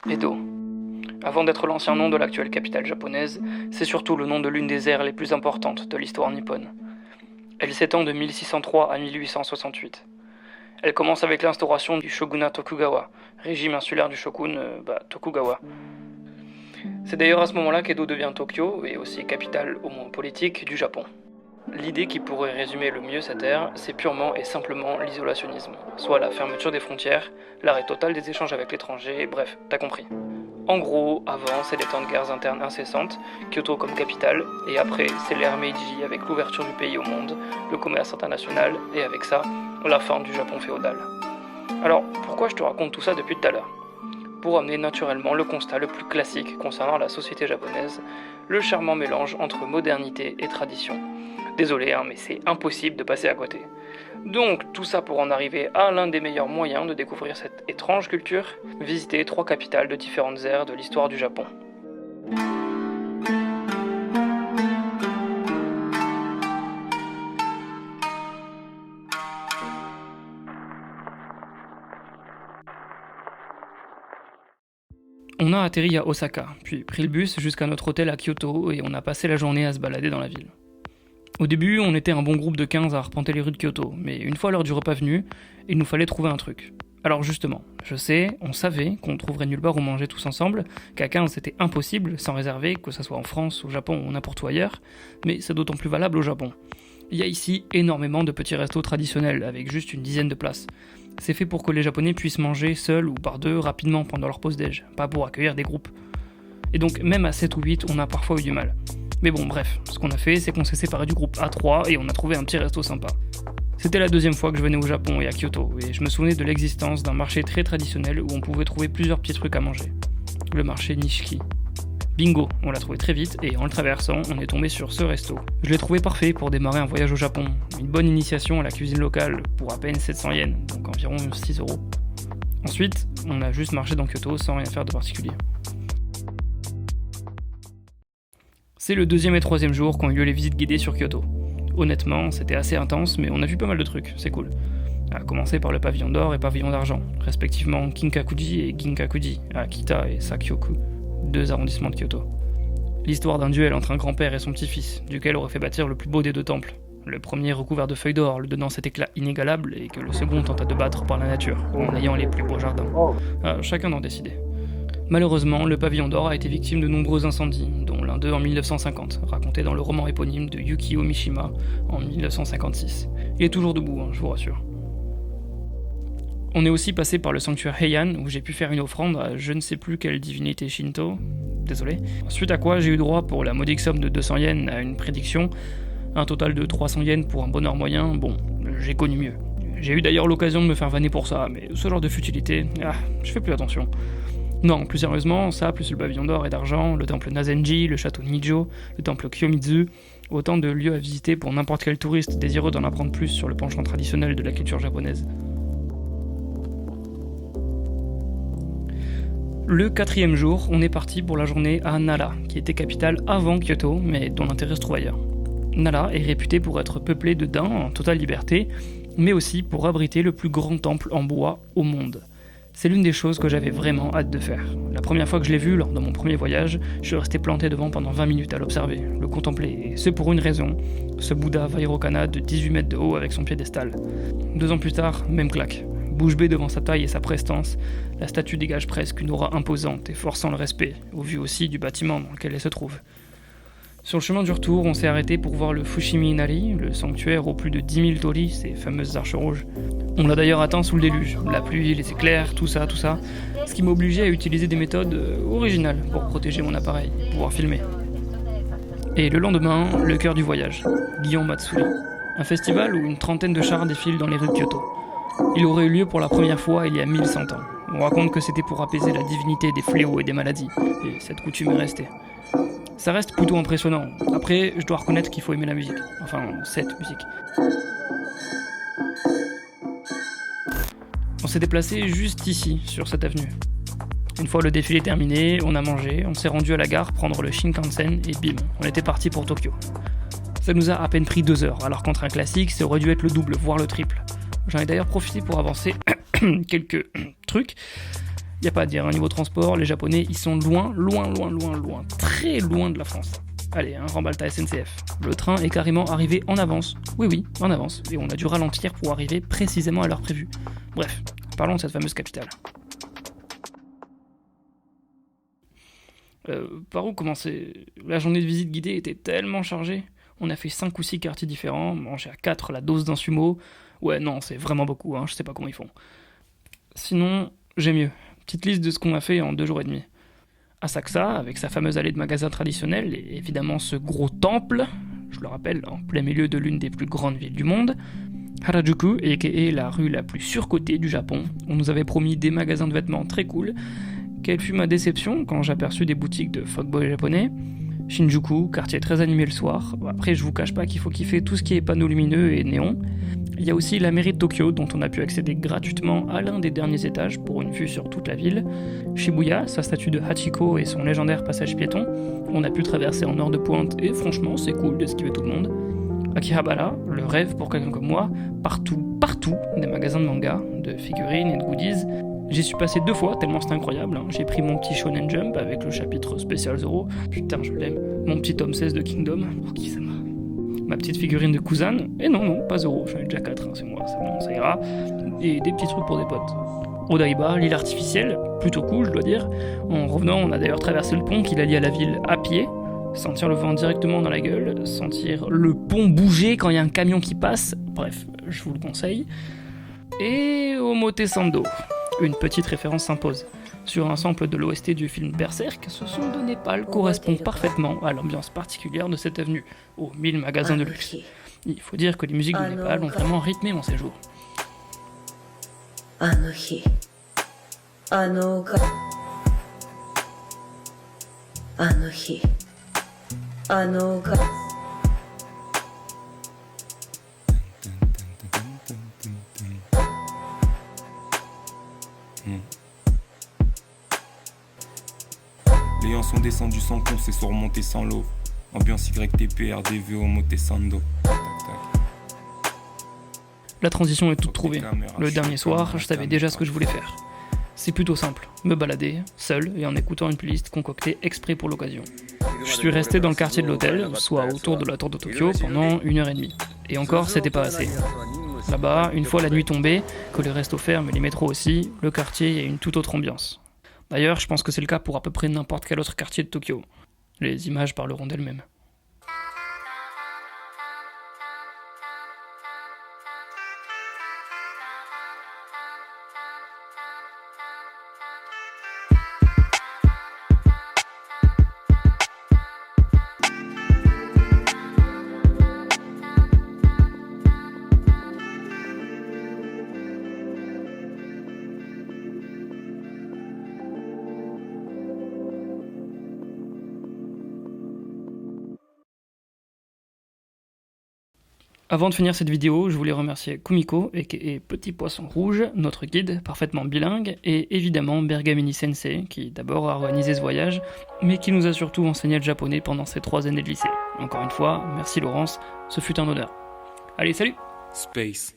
Edo. Avant d'être l'ancien nom de l'actuelle capitale japonaise, c'est surtout le nom de l'une des ères les plus importantes de l'histoire nippone. Elle s'étend de 1603 à 1868. Elle commence avec l'instauration du shogunat Tokugawa, régime insulaire du shogun Tokugawa. C'est d'ailleurs à ce moment-là qu'Edo devient Tokyo et aussi capitale, au moins politique, du Japon. L'idée qui pourrait résumer le mieux cette ère, c'est purement et simplement l'isolationnisme, soit la fermeture des frontières, l'arrêt total des échanges avec l'étranger, bref, t'as compris. En gros, avant, c'est des temps de guerres internes incessantes, Kyoto comme capitale, et après, c'est l'ère Meiji avec l'ouverture du pays au monde, le commerce international, et avec ça, la fin du Japon féodal. Alors, pourquoi je te raconte tout ça depuis tout à l'heure ? Pour amener naturellement le constat le plus classique concernant la société japonaise, le charmant mélange entre modernité et tradition. Désolé, mais c'est impossible de passer à côté. Donc, tout ça pour en arriver à l'un des meilleurs moyens de découvrir cette étrange culture, visiter 3 capitales de différentes ères de l'histoire du Japon. On a atterri à Osaka, puis pris le bus jusqu'à notre hôtel à Kyoto et on a passé la journée à se balader dans la ville. Au début, on était un bon groupe de 15 à arpenter les rues de Kyoto, mais une fois l'heure du repas venue, il nous fallait trouver un truc. Alors justement, on savait qu'on trouverait nulle part où manger tous ensemble, qu'à 15 c'était impossible, sans réserver, que ce soit en France, au Japon ou n'importe où ailleurs, mais c'est d'autant plus valable au Japon. Il y a ici énormément de petits restos traditionnels, avec juste une dizaine de places. C'est fait pour que les Japonais puissent manger seuls ou par deux rapidement pendant leur pause déj, pas pour accueillir des groupes. Et donc même à 7 ou 8, on a parfois eu du mal. Mais bon, bref, ce qu'on a fait, c'est qu'on s'est séparé du groupe A3 et on a trouvé un petit resto sympa. C'était la 2e fois que je venais au Japon et à Kyoto, et je me souvenais de l'existence d'un marché très traditionnel où on pouvait trouver plusieurs petits trucs à manger. Le marché Nishiki. Bingo, on l'a trouvé très vite, et en le traversant, on est tombé sur ce resto. Je l'ai trouvé parfait pour démarrer un voyage au Japon, une bonne initiation à la cuisine locale, pour à peine 700 yens, donc environ 6 €. Ensuite, on a juste marché dans Kyoto sans rien faire de particulier. C'est le 2e et 3e jour qu'ont eu lieu les visites guidées sur Kyoto. Honnêtement, c'était assez intense, mais on a vu pas mal de trucs, c'est cool. À commencer par le pavillon d'or et pavillon d'argent, respectivement Kinkakuji et Ginkakuji, à Kita et Sakyoku, 2 arrondissements de Kyoto. L'histoire d'un duel entre un grand-père et son petit-fils, duquel aurait fait bâtir le plus beau des 2 temples. Le premier recouvert de feuilles d'or, lui donnant cet éclat inégalable, et que le second tenta de battre par la nature, en ayant les plus beaux jardins. Chacun d'en décider. Malheureusement, le pavillon d'or a été victime de nombreux incendies, dont l'un d'eux en 1950, raconté dans le roman éponyme de Yukio Mishima en 1956. Il est toujours debout, je vous rassure. On est aussi passé par le sanctuaire Heian, où j'ai pu faire une offrande à je ne sais plus quelle divinité Shinto, désolé. Suite à quoi j'ai eu droit pour la modique somme de 200 yens à une prédiction, un total de 300 yens pour un bonheur moyen, bon, j'ai connu mieux. J'ai eu d'ailleurs l'occasion de me faire vanner pour ça, mais ce genre de futilité, je fais plus attention. Non, plus sérieusement, ça, plus le pavillon d'or et d'argent, le temple Nazenji, le château Nijo, le temple Kiyomizu, autant de lieux à visiter pour n'importe quel touriste désireux d'en apprendre plus sur le penchant traditionnel de la culture japonaise. Le 4e jour, on est parti pour la journée à Nara, qui était capitale avant Kyoto, mais dont l'intérêt se trouve ailleurs. Nara est réputée pour être peuplée de daims en totale liberté, mais aussi pour abriter le plus grand temple en bois au monde. C'est l'une des choses que j'avais vraiment hâte de faire. La première fois que je l'ai vu, lors de mon premier voyage, je suis resté planté devant pendant 20 minutes à l'observer, le contempler, et ce pour une raison, ce Bouddha Vairocana de 18 mètres de haut avec son piédestal. 2 ans plus tard, même claque. Bouche bée devant sa taille et sa prestance, la statue dégage presque une aura imposante et forçant le respect, au vu aussi du bâtiment dans lequel elle se trouve. Sur le chemin du retour, on s'est arrêté pour voir le Fushimi Inari, le sanctuaire aux plus de 10 000 torii, ces fameuses arches rouges. On l'a d'ailleurs atteint sous le déluge, la pluie, les éclairs, tout ça, ce qui m'a obligé à utiliser des méthodes originales pour protéger mon appareil, pouvoir filmer. Et le lendemain, le cœur du voyage, Gion Matsuri, un festival où une trentaine de chars défilent dans les rues de Kyoto. Il aurait eu lieu pour la première fois il y a 1100 ans. On raconte que c'était pour apaiser la divinité des fléaux et des maladies, et cette coutume est restée. Ça reste plutôt impressionnant. Après, je dois reconnaître qu'il faut aimer la musique. Enfin, cette musique. On s'est déplacé juste ici, sur cette avenue. Une fois le défilé terminé, on a mangé, on s'est rendu à la gare prendre le Shinkansen et bim, on était parti pour Tokyo. Ça nous a à peine pris 2 heures, alors qu'en train classique, ça aurait dû être le double, voire le triple. J'en ai d'ailleurs profité pour avancer quelques trucs. Y a pas à dire, niveau transport, les Japonais, ils sont loin, très loin de la France. Allez, remballe ta SNCF. Le train est carrément arrivé en avance. Oui, en avance. Et on a dû ralentir pour arriver précisément à l'heure prévue. Bref, parlons de cette fameuse capitale. Par où commencer? La journée de visite guidée était tellement chargée. On a fait 5 ou 6 quartiers différents, mangé à 4 la dose d'un sumo. Ouais, non, c'est vraiment beaucoup, je sais pas comment ils font. Sinon, j'ai mieux. Petite liste de ce qu'on a fait en 2 jours et demi. Asakusa, avec sa fameuse allée de magasins traditionnels, et évidemment ce gros temple, je le rappelle, en plein milieu de l'une des plus grandes villes du monde. Harajuku, aka la rue la plus surcotée du Japon. On nous avait promis des magasins de vêtements très cool. Quelle fut ma déception quand j'aperçus des boutiques de fuckboy japonais. Shinjuku, quartier très animé le soir. Après, je vous cache pas qu'il faut kiffer tout ce qui est panneaux lumineux et néons. Il y a aussi la mairie de Tokyo, dont on a pu accéder gratuitement à l'un des derniers étages pour une vue sur toute la ville. Shibuya, sa statue de Hachiko et son légendaire passage piéton. On a pu traverser en heure de pointe et franchement, c'est cool d'esquiver tout le monde. Akihabara, le rêve pour quelqu'un comme moi, partout, des magasins de manga, de figurines et de goodies. J'y suis passé 2 fois, tellement c'est incroyable. J'ai pris mon petit Shonen Jump avec le chapitre spécial Zoro. Putain, je l'aime. Mon petit tome 16 de Kingdom. Oh, qui ça m'a. Ma petite figurine de Kuzan. Et non, pas Zoro. J'en ai déjà 4, c'est moi, c'est bon, ça ira. Et des petits trucs pour des potes. Odaiba, l'île artificielle. Plutôt cool, je dois dire. En revenant, on a d'ailleurs traversé le pont qui la lie à la ville à pied. Sentir le vent directement dans la gueule. Sentir le pont bouger quand il y a un camion qui passe. Bref, je vous le conseille. Et Omotesando. Une petite référence s'impose. Sur un sample de l'OST du film Berserk, ce son de Népal correspond parfaitement à l'ambiance particulière de cette avenue, aux 1000 magasins de luxe. Il faut dire que les musiques du Népal ont vraiment rythmé mon séjour. Les gens sont descendus sans con, c'est sont remontés sans l'eau. Ambiance YTP, RDV, Omotesando. La transition est toute trouvée. Le dernier soir, je savais déjà ce que je voulais faire. C'est plutôt simple, me balader, seul et en écoutant une playlist concoctée exprès pour l'occasion. Je suis resté dans le quartier de l'hôtel, soit autour de la tour de Tokyo, pendant 1h30. Et encore, c'était pas assez. Là-bas, une fois la nuit tombée, que les restos ferment et les métros aussi, le quartier a une toute autre ambiance. D'ailleurs, je pense que c'est le cas pour à peu près n'importe quel autre quartier de Tokyo. Les images parleront d'elles-mêmes. Avant de finir cette vidéo, je voulais remercier Kumiko, aka Petit Poisson Rouge, notre guide parfaitement bilingue, et évidemment Bergamini Sensei, qui d'abord a organisé ce voyage, mais qui nous a surtout enseigné le japonais pendant ces 3 années de lycée. Encore une fois, merci Laurence, ce fut un honneur. Allez, salut! Space.